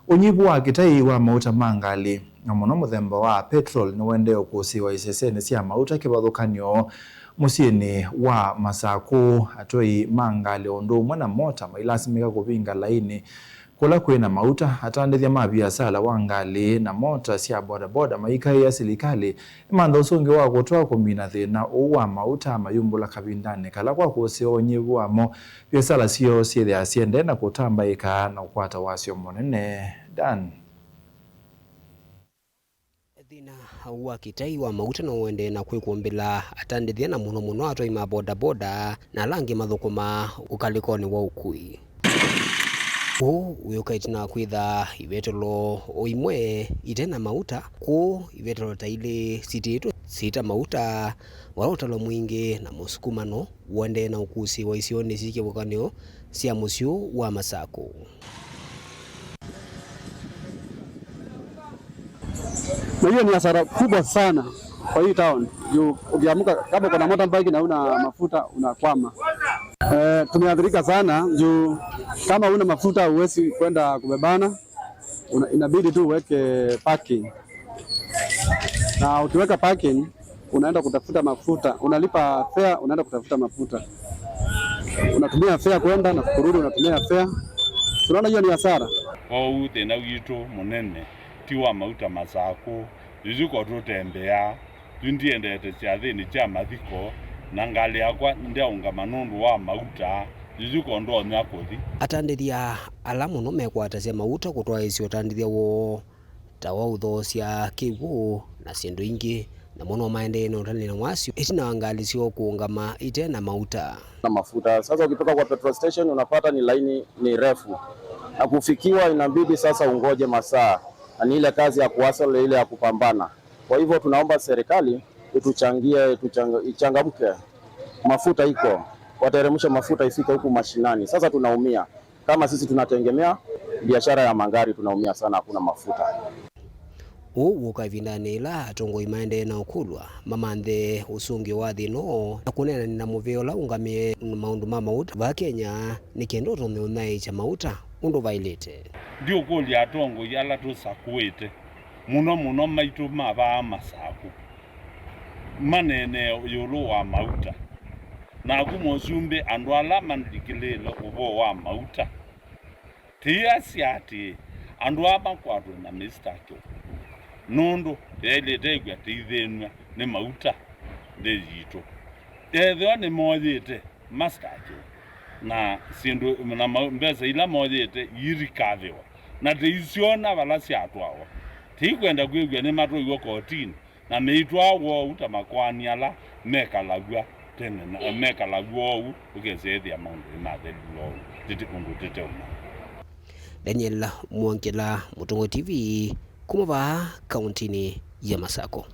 unyivu wa kitai wa mauta mangali na muno muthemba wa petrol ni wende ukusiwa iseseni cia mauta kivathukanio musiini wa Masaku atoi mangali undu umwe na mota mailasimika kuvinga laini kula kwina mauta atandithia ma biasala wa ngali na mota cia bodaboda maikai ya serikali imantha usungi wa gutwa kumina thina uwa mauta mayumbula kavindani kala kwa kusia unyivu wamo biasala cio ciithia ciende na kutambaika na ukwata wasio munene. Dan thina wa kitai wa mauta no wende na kwikumbila atandithia na muno atoi ma bodaboda na langi mathukuma ukalikoni wa ukui uyukaiti na kwitha ivetelo oimwe itena mauta ku ivetelo taili sititu sita mauta wala utalo mwingi na musukumano wende na ukusi wa isioni sikivukanio cia musyu wa Masaku. Na hiyo ni hasara kubwa sana kwa hii town. Ukiamuka kama kuna mountain bike na una mafuta unakwama. Tumeathirika sana juu kama una mafuta huwezi kwenda kubebana, inabidi tu uweke parking. Na ukiweka parking unaenda kutafuta mafuta, unalipa fare, unaenda kutafuta mafuta. Unatumia fare kwenda na kurudi unatumia fare. Tunaona hiyo ni hasara. Thina witu munene ti wa mauta Masaku izuko tutembea tundiendete cia thini cia mathiko na ngali yakwa ndiaunga manundu wa mauta izuko ndo nyakuthi atandithia ala muno mekwatacia mauta kutwaisio atandithia wo tawa uthocia kiwu na sindu ingi na muno maendeeno utanina wasio itina ngali cio kuungama itena mauta na mafuta. Sasa ukitoka kwa petrol station unapata ni laini ni refu na kufikiwa inabidi sasa ungoje masaa, na ile kazi ya kuwasala ile ya kupambana. Kwa hivyo tunaomba serikali ituchangie ichangamke. Mafuta iko, wateremsha mafuta ifike huku mashinani. Sasa tunaumia. Kama sisi tunategemea biashara ya magari tunaumia sana, hakuna mafuta. Ukavindani la atongoi maende na ukulwa mamanthe usungi wa thino na kunena na muveo la ungamie maundu ma mauta va Kenya ni kendo tome unai cha mauta undu vailite ndio kuli atongo yala tusakuite muno maitu mava Masaku manene yulu wa mauta na kumosumbe andu ala mandikilelo ubo wa mauta tia siati andu aba kwatu na mistake nondo ele tegwa tithenwa ni mauta ndejito etho ni mothite mastake na sindu na mbesa ila mothite yirikathewa na teisiona vala ciatwawa tikwenda kwigwa ni matwigo kotini na meitwawo uta makwani ala mekalagwa tena na mekalagwa u ukesethia maundu mathelo titi kundu titeuma. Daniel Mwangela, Mutungo TV, kumava kauntini ya Masaku.